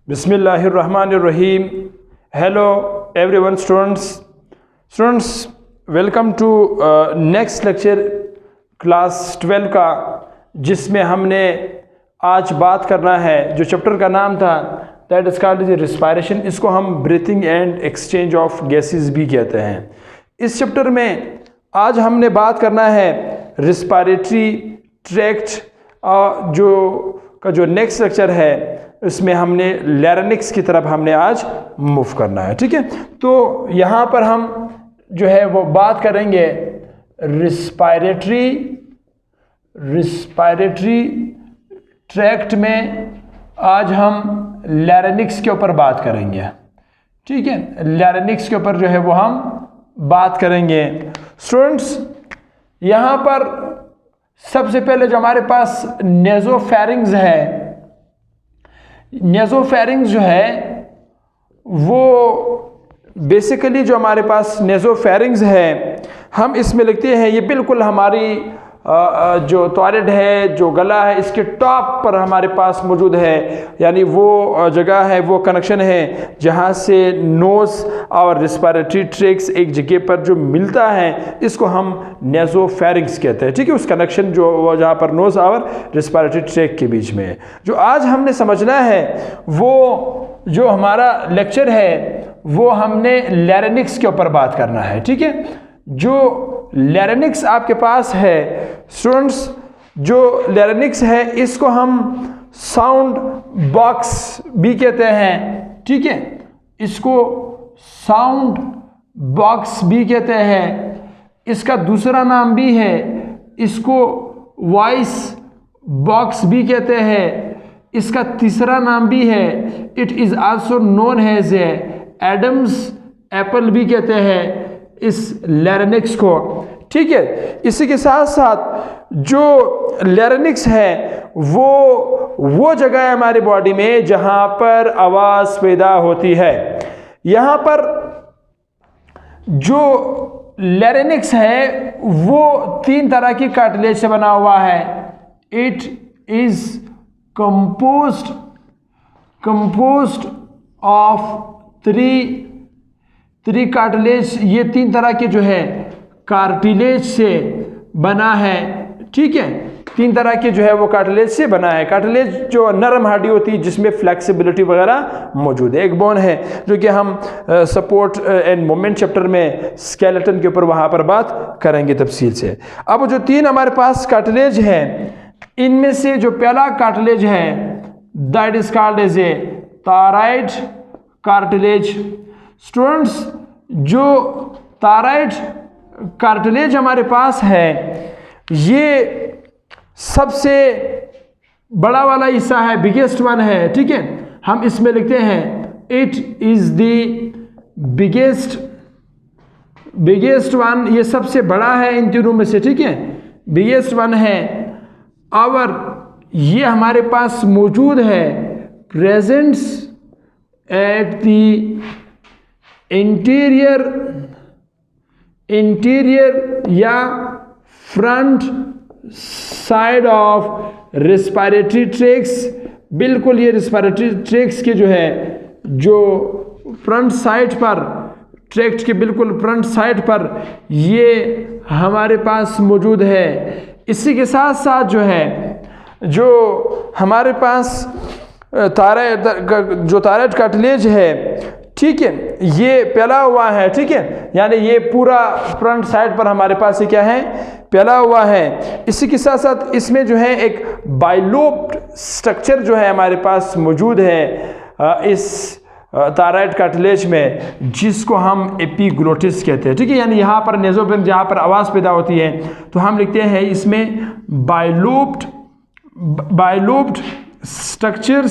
Bismillahirrahmanirrahim. Hello everyone students, welcome to next lecture class 12 का, जिसमें हमने आज बात करना है जो चैप्टर का नाम था दैट इज कॉल्ड रिस्पायरेशन। इसको हम breathing and exchange of gases भी कहते हैं। इस चैप्टर में आज हमने बात करना है रिस्पायरेटरी ट्रैक्ट जो नेक्स्ट लेक्चर है इसमें हमने लैरिंक्स की तरफ हमने आज मूव करना है। ठीक है, तो यहाँ पर हम जो है वो बात करेंगे रिस्पायरेटरी ट्रैक्ट में। आज हम लैरिंक्स के ऊपर बात करेंगे। ठीक है, लैरिंक्स के ऊपर जो है वो हम बात करेंगे। स्टूडेंट्स, यहाँ पर सबसे पहले जो हमारे पास नेज़ोफेरिंग्स है, नेज़ोफेरिंग्स जो है वो बेसिकली जो हमारे पास नेज़ोफेरिंग्स है, हम इसमें लिखते हैं ये बिल्कुल हमारी जो टॉयलेट है, जो गला है, इसके टॉप पर हमारे पास मौजूद है। यानी वो जगह है, वो कनेक्शन है जहाँ से नोज़ और रिस्पायरेटरी ट्रैक्ट्स एक जगह पर जो मिलता है, इसको हम नेज़ोफेरिंग्स कहते हैं। ठीक है, उस कनेक्शन जो जहाँ पर नोज़ और रिस्पायरेटरी ट्रैक्ट के बीच में है। जो आज हमने समझना है वो जो हमारा लेक्चर है वो हमने लैरिंक्स के ऊपर बात करना है। ठीक है, जो लैरिंक्स आपके पास है स्टूडेंट्स, जो लैरिंक्स है इसको हम साउंड बॉक्स भी कहते हैं। ठीक है, इसको साउंड बॉक्स भी कहते हैं। इसका दूसरा नाम भी है, इसको वॉइस बॉक्स भी कहते हैं। इसका तीसरा नाम भी है, it is also known as Adam's apple भी कहते हैं इस लैरिंक्स को। ठीक है, इसी के साथ साथ जो लैरिंक्स है वो जगह है हमारी बॉडी में जहां पर आवाज पैदा होती है। यहां पर जो लैरिंक्स है वो 3 तरह की कार्टिलेज से बना हुआ है। It is composed of three cartilage. ये 3 तरह के जो है कार्टिलेज से बना है। ठीक है, 3 तरह के जो है वो कार्टिलेज से बना है। कार्टिलेज जो नरम हड्डी होती है जिसमें फ्लेक्सिबिलिटी वगैरह मौजूद है। एक बोन है जो कि हम सपोर्ट एंड मोमेंट चैप्टर में स्केलेटन के ऊपर वहां पर बात करेंगे तफसील से। अब जो 3 हमारे पास कार्टिलेज है, इनमें से जो पहला कार्टिलेज है that is called as a thyroid cartilage. Students, जो थायराइड कार्टिलेज हमारे पास है ये सबसे बड़ा वाला हिस्सा है, बिगेस्ट वन है। ठीक है, हम इसमें लिखते हैं it is the biggest one. ये सबसे बड़ा है इन तीनों में से। ठीक है, बिगेस्ट वन है और ये हमारे पास मौजूद है प्रेजेंट्स एट द इंटीरियर या front side of respiratory tracts. बिल्कुल ये रिस्पायरेटरी ट्रैक्ट्स के जो है जो फ्रंट साइड पर, ट्रैक्ट के बिल्कुल फ्रंट साइड पर ये हमारे पास मौजूद है। इसी के साथ साथ जो है जो हमारे पास थायराइड कार्टिलेज है, ठीक है, ये फैला हुआ है। ठीक है, यानी ये पूरा फ्रंट साइड पर हमारे पास ये क्या है, फैला हुआ है। इसी के साथ साथ इसमें जो है एक बाइलोब्ड स्ट्रक्चर जो है हमारे पास मौजूद है इस थायराइड कार्टिलेज में, जिसको हम एपिग्लोटिस कहते हैं। ठीक है, यानी यहाँ पर नेज़ोफेरिंग जहाँ पर आवाज़ पैदा होती है तो हम लिखते हैं इसमें bilobed structure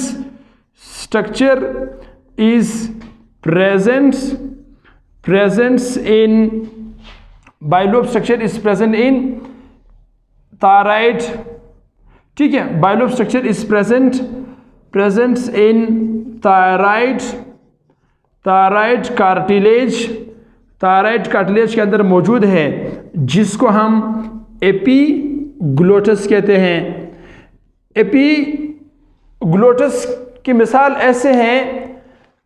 is presence in bilobe structure is present in thyroid। ठीक है, bilobe structure is present in thyroid cartilage के अंदर मौजूद है, जिसको हम एपीग्लोटस कहते हैं। एपीग्लोटस कि मिसाल ऐसे हैं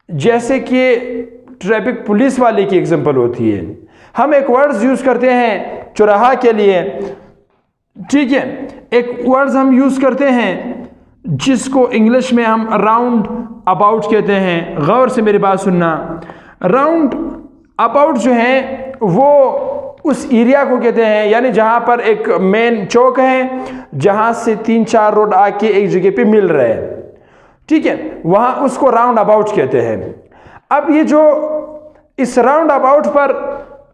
जैसे कि ट्रैफिक पुलिस वाले की एग्जांपल होती है। हम एक वर्ड्स यूज करते हैं चौराहा के लिए, ठीक है, एक वर्ड्स हम यूज करते हैं जिसको इंग्लिश में हम राउंड अबाउट कहते हैं। गौर से मेरी बात सुनना, राउंड अबाउट जो है वो उस एरिया को कहते हैं, यानी जहां पर एक मेन चौक है जहां से 3-4 रोड आके एक जगह पे मिल रहे हैं, ठीक है, वहां उसको राउंड अबाउट कहते हैं। अब ये जो इस राउंड अबाउट पर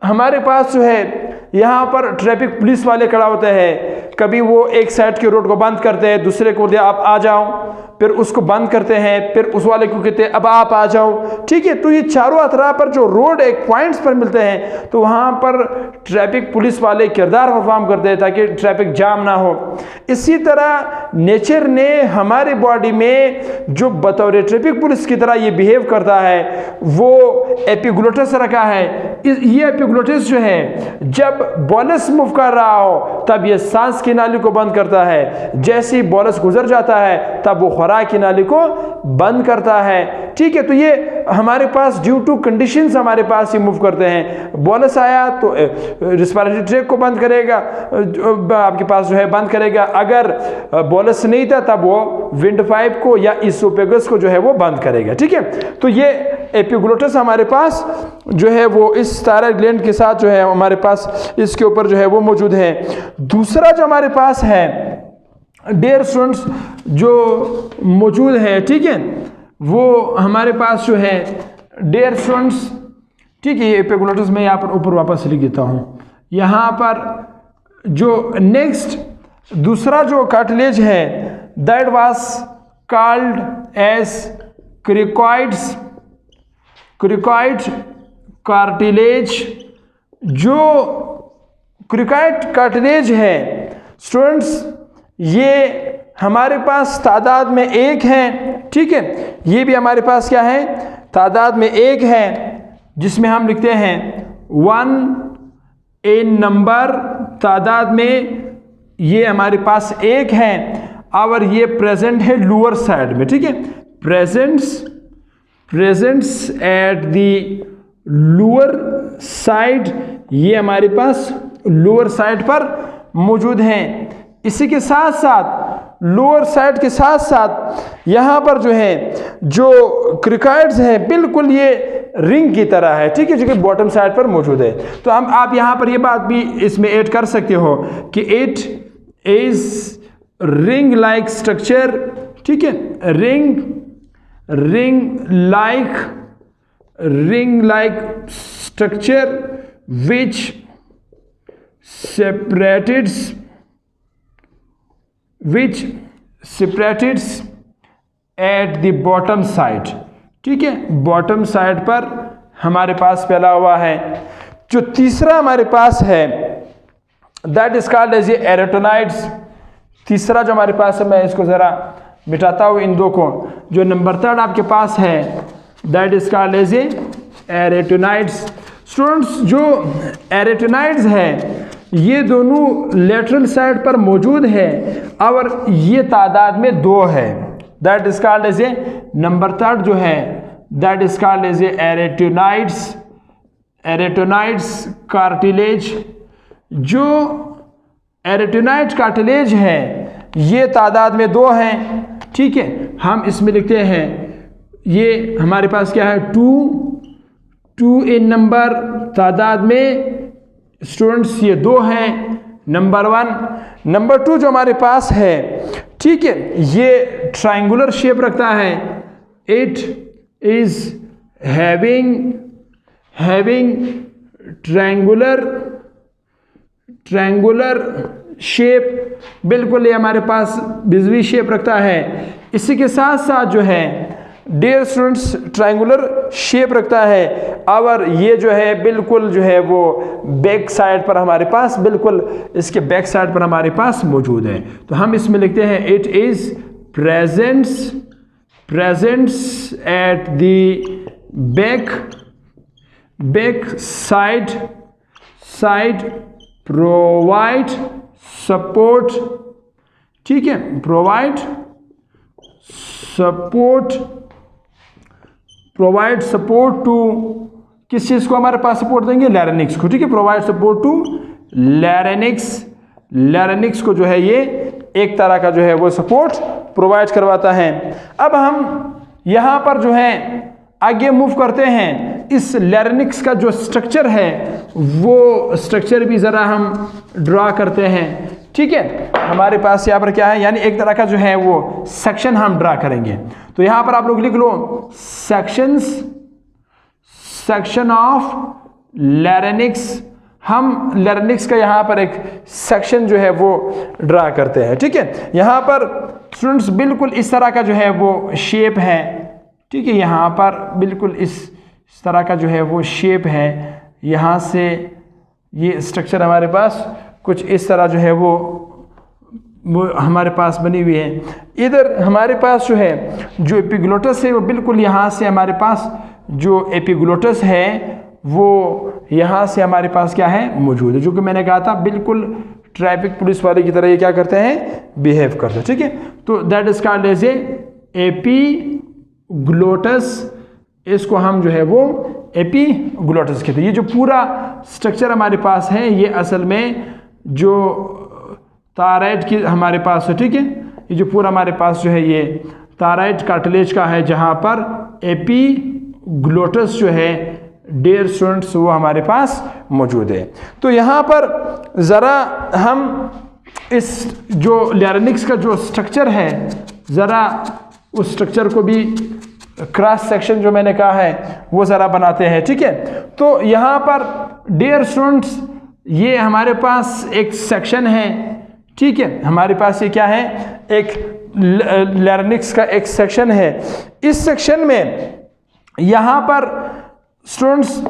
हमारे पास जो है यहाँ पर ट्रैफिक पुलिस वाले खड़ा होते हैं। कभी वो एक साइड के रोड को बंद करते हैं, दूसरे को दे आप आ जाओ, फिर उसको बंद करते हैं, फिर उस वाले को कहते हैं अब आप आ जाओ, ठीक है। तो ये चारों अतराफ पर जो रोड एक पॉइंट्स पर मिलते हैं तो वहाँ पर ट्रैफिक पुलिस वाले किरदार परफॉर्म करते हैं ताकि ट्रैफिक जाम ना हो। इसी तरह नेचर ने हमारे बॉडी में जो बतौर ट्रैफिक पुलिस की तरह ये बिहेव करता है वो एपिग्लोटिस रखा है। ये एपिग्लोटिस जो है जब बॉलस मूव कर रहा हो तब ये सांस की नाली को बंद करता है, जैसे ही बॉलस गुजर जाता है तब वो खुराक की नाली को बंद करता है, ठीक है। तो ये हमारे पास ड्यू टू कंडीशंस हमारे पास ये मूव करते हैं। बॉलस आया तो रिस्पिरेटरी ट्रैक को बंद करेगा, आपके पास जो है बंद करेगा। अगर बॉलस नहीं था तब वो विंड पाइप को या इसोफेगस को जो है वो बंद करेगा, ठीक है। तो ये एपिग्लोटिस हमारे पास जो है वो इस थायराइड ग्लैंड के साथ जो है हमारे पास इसके ऊपर जो है वो मौजूद है। दूसरा जो हमारे पास है डियर स्टूडेंट्स जो मौजूद है, ठीक है, वो हमारे पास जो है डियर स्टूडेंट्स, ठीक है, ये एपिग्लोटिस में यहाँ पर ऊपर वापस लिख देता हूँ। यहाँ पर जो नेक्स्ट दूसरा जो कार्टिलेज है that was called as cricoid cartilage. जो क्रिकॉइड कार्टिलेज है स्टूडेंट्स ये हमारे पास तादाद में एक है, ठीक है, ये भी हमारे पास क्या है तादाद में एक है जिसमें हम लिखते हैं 1 इन नंबर, तादाद में ये हमारे पास एक है और ये प्रेजेंट है लोअर साइड में, ठीक है, presents at the lower side, ये हमारे पास लोअर साइड पर मौजूद हैं। इसी के साथ साथ लोअर साइड के साथ साथ यहाँ पर जो है जो क्रिकॉइड्स हैं बिल्कुल ये रिंग की तरह है, ठीक है, जो कि बॉटम साइड पर मौजूद है। तो हम आप यहाँ पर ये बात भी इसमें ऐड कर सकते हो कि it is ring like structure, ठीक है, ring like structure which separates at the bottom side, ठीक है, बॉटम साइड पर हमारे पास फैला हुआ है। जो तीसरा हमारे पास है दैट इज कॉल्ड एज एरेटोनाइड्स। तीसरा जो हमारे पास है, मैं इसको जरा मिटाता हूँ इन दो को। जो नंबर 3 आपके पास है that is called as arytenoids. Students जो एरेटोनाइड्स है ये दोनों लेटरल साइड पर मौजूद है और ये तादाद में 2 है। That is called as number 3 जो है that is called as arytenoids cartilage. जो एरेटोनाइड कार्टिलेज है ये तादाद में 2 हैं, ठीक है, हम इसमें लिखते हैं ये हमारे पास क्या है 2 इन नंबर, तादाद में स्टूडेंट्स ये 2 हैं, नंबर 1। नंबर 2 जो हमारे पास है, ठीक है, ये ट्रायंगुलर शेप रखता है। It is having triangular shape, बिल्कुल ये हमारे पास बिजवी शेप रखता है। इसी के साथ साथ जो है डियर स्टूडेंट्स ट्रायंगुलर शेप रखता है और ये जो है बिल्कुल जो है वो बैक साइड पर हमारे पास, बिल्कुल इसके बैक साइड पर हमारे पास मौजूद है। तो हम इसमें लिखते हैं it is presents at the back side provide support, ठीक है, provide support, provide support to, किस चीज़ को हमारे पास सपोर्ट देंगे? लैरिंक्स को, ठीक है। Provide support to larynx, larynx को जो है ये एक तरह का जो है वो सपोर्ट प्रोवाइड करवाता है। अब हम यहाँ पर जो है आगे मूव करते हैं। इस लैरिंक्स का जो स्ट्रक्चर है वो स्ट्रक्चर भी ज़रा हम ड्रा करते हैं, ठीक है। हमारे पास यहाँ पर क्या है, यानी एक तरह का जो है वो सेक्शन हम ड्रा करेंगे। तो यहाँ पर आप लोग लिख लो सेक्शंस, सेक्शन ऑफ लैरिंक्स। हम लैरिंक्स का यहाँ पर एक सेक्शन जो है वो ड्रा करते हैं, ठीक है। यहाँ पर स्टूडेंट्स बिल्कुल इस तरह का जो है वो शेप है, ठीक है। यहाँ पर बिल्कुल इस तरह का जो है वो शेप है। यहाँ से ये स्ट्रक्चर हमारे पास कुछ इस तरह जो है वो हमारे पास बनी हुई है। इधर हमारे पास जो है जो एपिग्लोटस है वो बिल्कुल यहाँ से हमारे पास जो एपिग्लोटस है वो यहाँ से हमारे पास क्या है मौजूद है, जो कि मैंने कहा था बिल्कुल ट्रैफिक पुलिस वाले की तरह ये क्या करते हैं, बिहेव करते हैं, ठीक है। तो that is called as a epiglottis. इसको हम जो है वो एपिग्लोटस कहते हैं। ये जो पूरा स्ट्रक्चर हमारे पास है ये असल में जो थायराइड की हमारे पास है, ठीक है। ये जो पूरा हमारे पास जो है ये थायराइड कार्टिलेज का है, जहाँ पर एपिग्लोटस जो है डियर स्टूडेंट्स वो हमारे पास मौजूद है। तो यहाँ पर ज़रा हम इस जो लैरिंक्स का जो स्ट्रक्चर है ज़रा उस स्ट्रक्चर को भी क्रॉस सेक्शन जो मैंने कहा है वो ज़रा बनाते हैं, ठीक है। तो यहाँ पर डियर स्टूडेंट्स ये हमारे पास एक सेक्शन है, ठीक है। हमारे पास ये क्या है, एक लैरिंक्स का एक सेक्शन है। इस सेक्शन में यहाँ पर स्टूडेंट्स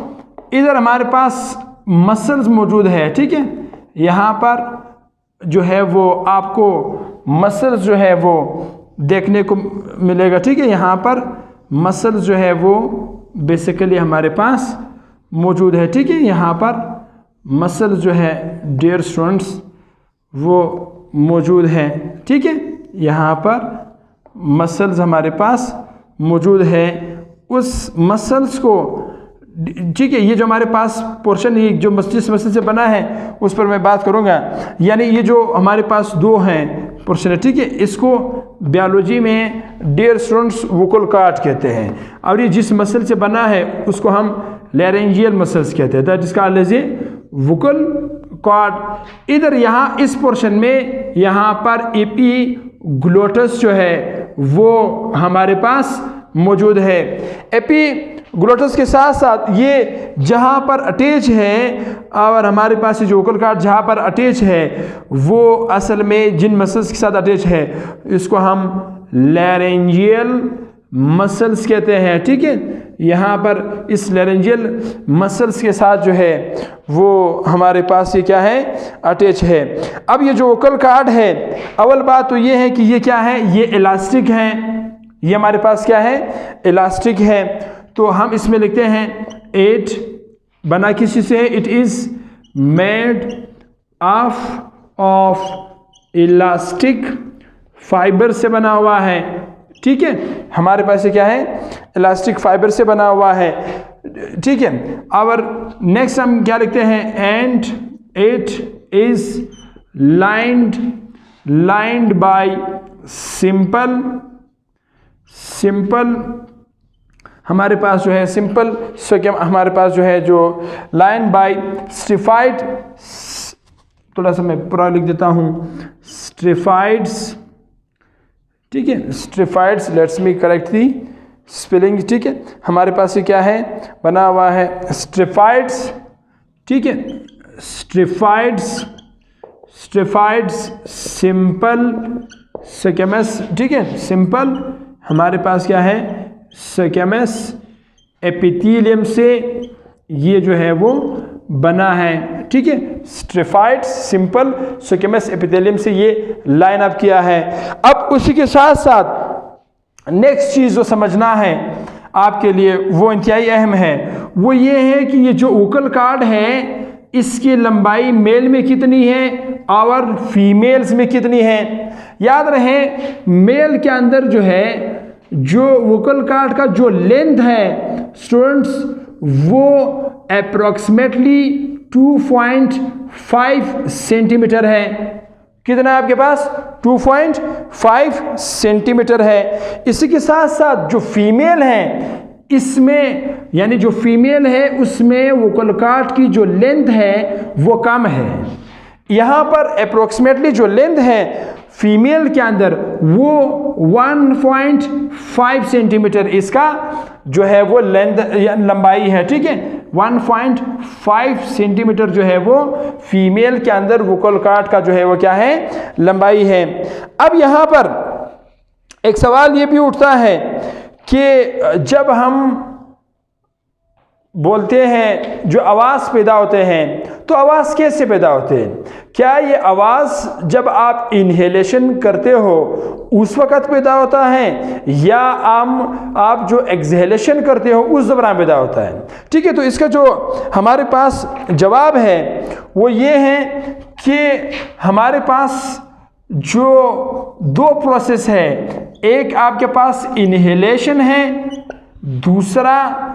इधर हमारे पास मसल्स मौजूद है, ठीक है। यहाँ पर जो है वो आपको मसल्स जो है वो देखने को मिलेगा, ठीक है। यहाँ पर मसल्स जो है वो बेसिकली हमारे पास मौजूद है, ठीक है। यहाँ पर मसल्स जो है डियर स्टूडेंट्स वो मौजूद हैं, ठीक है। यहाँ पर मसल्स हमारे पास मौजूद है। उस मसल्स को, ठीक है, ये जो हमारे पास पोर्शन ये जो जिस मसल से बना है उस पर मैं बात करूँगा। यानी ये जो हमारे पास दो हैं पोर्शन है, ठीक है, इसको बायोलॉजी में डियर स्टूडेंट्स वोकल कॉर्ड कहते हैं। और ये जिस मसल से बना है उसको हम लैरिंजियल मसल्स कहते हैं, that is called as a vocal cord. इधर यहाँ इस पोर्शन में यहाँ पर एपिग्लोटस जो है वो हमारे पास मौजूद है। एपिग्लोटस के साथ साथ ये जहाँ पर अटैच है और हमारे पास ये जो वोकल कॉर्ड जहाँ पर अटैच है वो असल में जिन मसल्स के साथ अटैच है इसको हम लैरिंजियल मसल्स कहते हैं, ठीक है। यहाँ पर इस लैरिंजियल मसल्स के साथ जो है वो हमारे पास ये क्या है, अटैच है। अब ये जो वोकल कॉर्ड है, अव्वल बात तो ये है कि ये क्या है, ये इलास्टिक है। ये हमारे पास क्या है, इलास्टिक है। तो हम इसमें लिखते हैं इट बना किसी से, it is made of elastic fibre से बना हुआ है, ठीक है। हमारे पास ये क्या है, इलास्टिक फाइबर से बना हुआ है, ठीक है। और नेक्स्ट हम क्या लिखते हैं, and it is lined by simple हमारे पास जो है सिंपल, सो क्या हमारे पास जो है जो लाइन बाय स्ट्रिफाइड, थोड़ा सा मैं पूरा लिख देता हूँ, स्ट्रिफाइड्स, ठीक है, स्ट्रिफाइड्स, let's me correct the spelling, ठीक है। हमारे पास ये क्या है, बना हुआ है स्ट्रिफाइड्स, ठीक है, स्ट्रिफाइड्स सिंपल स्क्वैमस, ठीक है। सिंपल हमारे पास क्या है, स्क्वैमस एपिथेलियम से ये जो है वो बना है, ठीक है। स्ट्रिफाइड्स सिंपल स्क्वैमस एपिथेलियम से ये लाइन अप किया है। अब उसी के साथ साथ नेक्स्ट चीज़ जो समझना है आपके लिए वो इंतहाई अहम है, वो ये है कि ये जो वोकल कॉर्ड है इसकी लंबाई मेल में कितनी है और फीमेल्स में कितनी है। याद रहे मेल के अंदर जो है जो वोकल कॉर्ड का जो लेंथ है स्टूडेंट्स वो अप्रोक्सीमेटली 2.5 सेंटीमीटर है। कितना है आपके पास 2.5 सेंटीमीटर है। इसी के साथ साथ जो फीमेल है इसमें यानी जो फीमेल है उसमें वोकल कॉर्ड की जो लेंथ है वो कम है। यहाँ पर अप्रोक्सीमेटली जो लेंथ है फीमेल के अंदर वो 1.5 सेंटीमीटर इसका जो है वो लेंथ लंबाई है। ठीक है 1.5 सेंटीमीटर जो है वो फीमेल के अंदर वोकल कॉर्ड का जो है वो क्या है लंबाई है। अब यहाँ पर एक सवाल ये भी उठता है कि जब हम बोलते हैं जो आवाज़ पैदा होते हैं तो आवाज़ कैसे पैदा होते हैं। क्या ये आवाज़ जब आप इनहेलेशन करते हो उस वक़्त पैदा होता है या आप जो एक्सहेलेशन करते हो उस दौरान पैदा होता है। ठीक है तो इसका जो हमारे पास जवाब है वो ये है कि हमारे पास जो दो प्रोसेस है, एक आपके पास इनहेलेशन है, दूसरा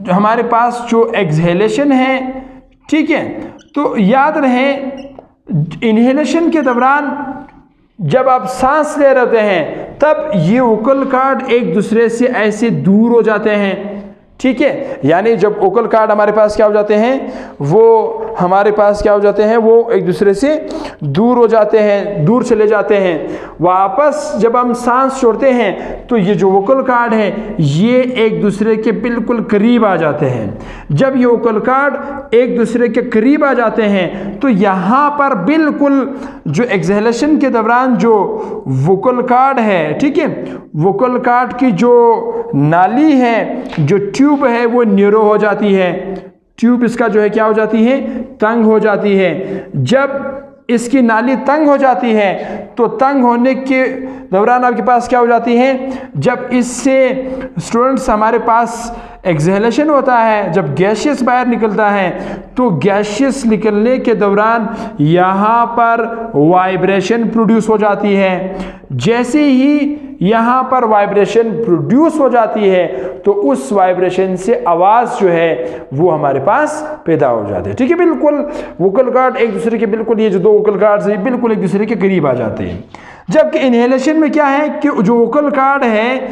हमारे पास जो एक्सहेलेशन है। ठीक है तो याद रहे इनहेलेशन के दौरान जब आप सांस ले रहे हैं तब ये वोकल कॉर्ड एक दूसरे से ऐसे दूर हो जाते हैं। ठीक है यानी जब वोकल कॉर्ड हमारे पास क्या हो जाते हैं वो हमारे पास क्या हो जाते हैं वो एक दूसरे से दूर हो जाते हैं, दूर चले जाते हैं। वापस जब हम सांस छोड़ते हैं तो ये जो वोकल कॉर्ड है ये एक दूसरे के बिल्कुल करीब आ जाते हैं। जब ये वोकल कॉर्ड एक दूसरे के करीब आ जाते हैं तो यहाँ पर बिल्कुल जो एक्सहेलेशन के दौरान जो वोकल कॉर्ड है, ठीक है, वोकल कॉर्ड की जो नाली है, जो ट्यूब है वो न्यूरो हो जाती है। ट्यूब इसका जो है क्या हो जाती है तंग हो जाती है। जब इसकी नाली तंग हो जाती है तो तंग होने के दौरान आपके पास क्या हो जाती है, जब इससे स्टूडेंट्स हमारे पास एक्सहेलेशन होता है, जब गैशियस बाहर निकलता है तो गैशियस निकलने के दौरान यहाँ पर वाइब्रेशन प्रोड्यूस हो जाती है। जैसे ही यहाँ पर वाइब्रेशन प्रोड्यूस हो जाती है तो उस वाइब्रेशन से आवाज़ जो है वो हमारे पास पैदा हो जाती है। ठीक है बिल्कुल वोकल कॉर्ड एक दूसरे के बिल्कुल ये जो दो वोकल कॉर्ड्स हैं बिल्कुल एक दूसरे के करीब आ जाते हैं। जबकि इनहेलेशन में क्या है कि जो वोकल कॉर्ड है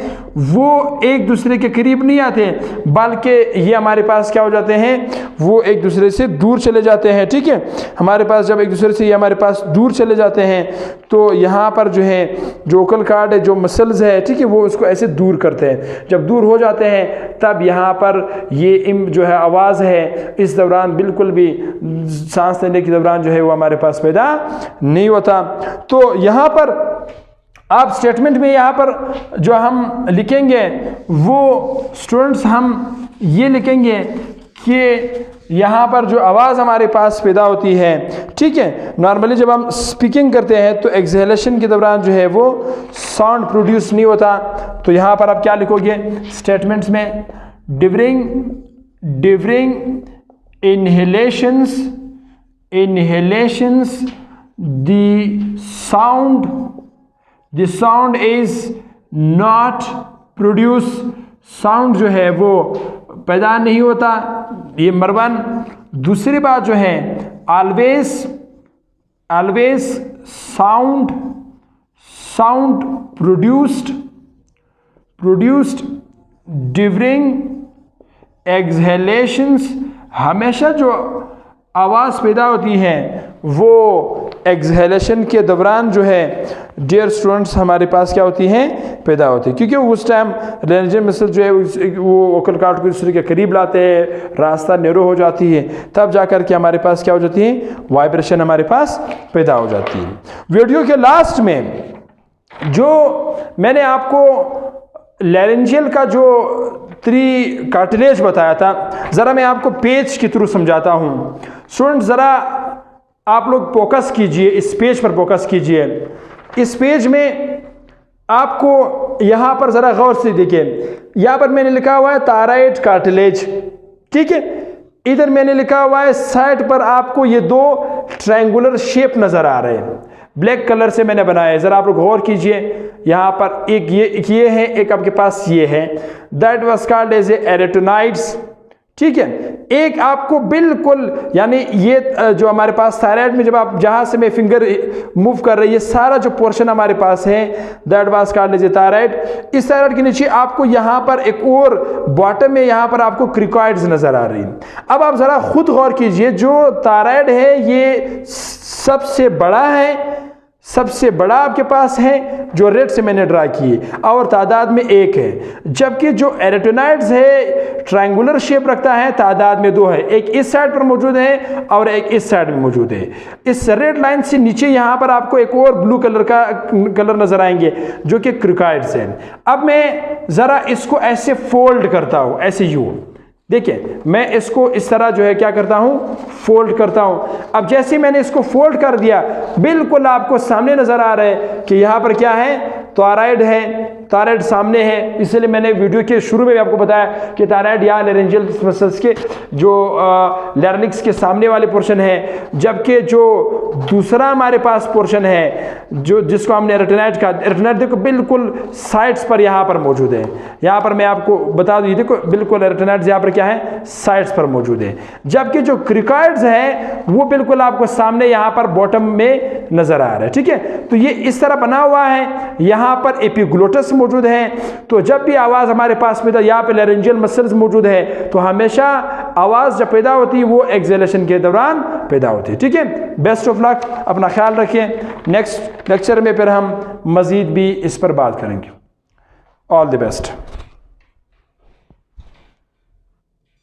वो एक दूसरे के करीब नहीं आते बल्कि ये हमारे पास क्या हो जाते हैं वो एक दूसरे से दूर चले जाते हैं। ठीक है हमारे पास जब एक दूसरे से ये हमारे पास दूर चले जाते हैं तो यहाँ पर जो है जो वोकल कॉर्ड है जो मसल्स है, ठीक है, वो उसको ऐसे दूर करते हैं। जब दूर हो जाते हैं तब यहाँ पर ये जो है आवाज़ है इस दौरान बिल्कुल भी सांस लेने के दौरान जो है वो हमारे पास पैदा नहीं होता। तो यहाँ पर आप स्टेटमेंट में यहाँ पर जो हम लिखेंगे वो स्टूडेंट्स हम ये लिखेंगे कि यहाँ पर जो आवाज़ हमारे पास पैदा होती है, ठीक है, नॉर्मली जब हम स्पीकिंग करते हैं तो एक्सहेलेशन के दौरान जो है वो साउंड प्रोड्यूस नहीं होता। तो यहाँ पर आप क्या लिखोगे स्टेटमेंट्स में, during inhalations the sound is not produce, sound जो है वो पैदा नहीं होता, ये नंबर 1। दूसरी बात जो है always sound produced during exhalations, हमेशा जो आवाज़ पैदा होती है वो एक्सहेलेशन के दौरान जो है डियर स्टूडेंट्स हमारे पास क्या होती हैं पैदा होती है, क्योंकि उस टाइम रेंजिंग मसल जो है वो वोकल कॉर्ड को दूसरे के करीब लाते हैं, रास्ता नैरो हो जाती है, तब जाकर के हमारे पास क्या हो जाती है वाइब्रेशन हमारे पास पैदा हो जाती है। वीडियो के लास्ट में जो मैंने आपको लैरेंजियल का जो 3 कार्टिलेज बताया था, ज़रा मैं आपको पेज के थ्रू समझाता हूँ। स्टूडेंट ज़रा आप लोग फोकस कीजिए, इस पेज पर फोकस कीजिए। इस पेज में आपको यहाँ पर ज़रा गौर से देखिए, यहाँ पर मैंने लिखा हुआ है थायराइड कार्टिलेज, ठीक है, इधर मैंने लिखा हुआ है साइड पर आपको ये 2 ट्रायंगुलर शेप नज़र आ रहे हैं, ब्लैक कलर से मैंने बनाया है। ज़रा आप लोग गौर कीजिए, यहाँ पर एक ये है, एक आपके पास ये है, that was called as a arytenoids, ठीक है। एक आपको बिल्कुल यानी ये जो हमारे पास थायराइड में जब आप जहाँ से मैं फिंगर मूव कर रही है सारा जो पोर्शन हमारे पास है that was called as a thyroid. इस थायराइड के नीचे आपको यहाँ पर एक और बॉटम में यहाँ पर आपको क्रिकॉइड्स नज़र आ रही है। अब आप ज़रा खुद गौर कीजिए, जो थायराइड है ये सबसे बड़ा है, सबसे बड़ा आपके पास है जो रेड से मैंने ड्रा किए और तादाद में एक है, जबकि जो एरेटिनॉइड्स है ट्रायंगुलर शेप रखता है, तादाद में दो है, एक इस साइड पर मौजूद है और एक इस साइड में मौजूद है। इस रेड लाइन से नीचे यहाँ पर आपको एक और ब्लू कलर का कलर नजर आएंगे जो कि क्रिकॉइड्स हैं। अब मैं ज़रा इसको ऐसे फोल्ड करता हूँ, ऐसे यूँ देखिए, मैं इसको इस तरह जो है क्या करता हूं, फोल्ड करता हूं। अब जैसे मैंने इसको फोल्ड कर दिया, बिल्कुल आपको सामने नजर आ रहा है कि यहां पर क्या है, थायराइड है, थायराइड सामने है। इसलिए मैंने वीडियो के शुरू में भी आपको बताया कि थायराइड या लैरिंजियल मसल्स के जो लैरिंक्स के सामने वाले पोर्शन है, जबकि जो दूसरा हमारे पास पोर्शन है जो जिसको हमने रेटिनॉइड का, रेटिनॉइड देखो बिल्कुल साइड्स पर यहाँ पर मौजूद है। यहाँ पर मैं आपको बता दूँ, देखो बिल्कुल रेटिनॉइड्स यहाँ पर क्या है, साइड्स पर मौजूद है, जबकि जो क्रिकॉइड्स है वो बिल्कुल आपको सामने यहाँ पर बॉटम में नजर आ रहा है, ठीक है। तो ये इस तरह बना हुआ है, यहाँ पर एपिग्लोटस मौजूद है। तो जब भी आवाज़ हमारे पास में यहाँ पे लैरिंजियल मसल्स मौजूद है तो हमेशा आवाज़ जब पैदा होती है वो एक्सहेलेशन के दौरान पैदा होती है, ठीक है। बेस्ट ऑफ लक, अपना ख्याल रखिए। नेक्स्ट लेक्चर में फिर हम मज़ीद भी इस पर बात करेंगे। All the best.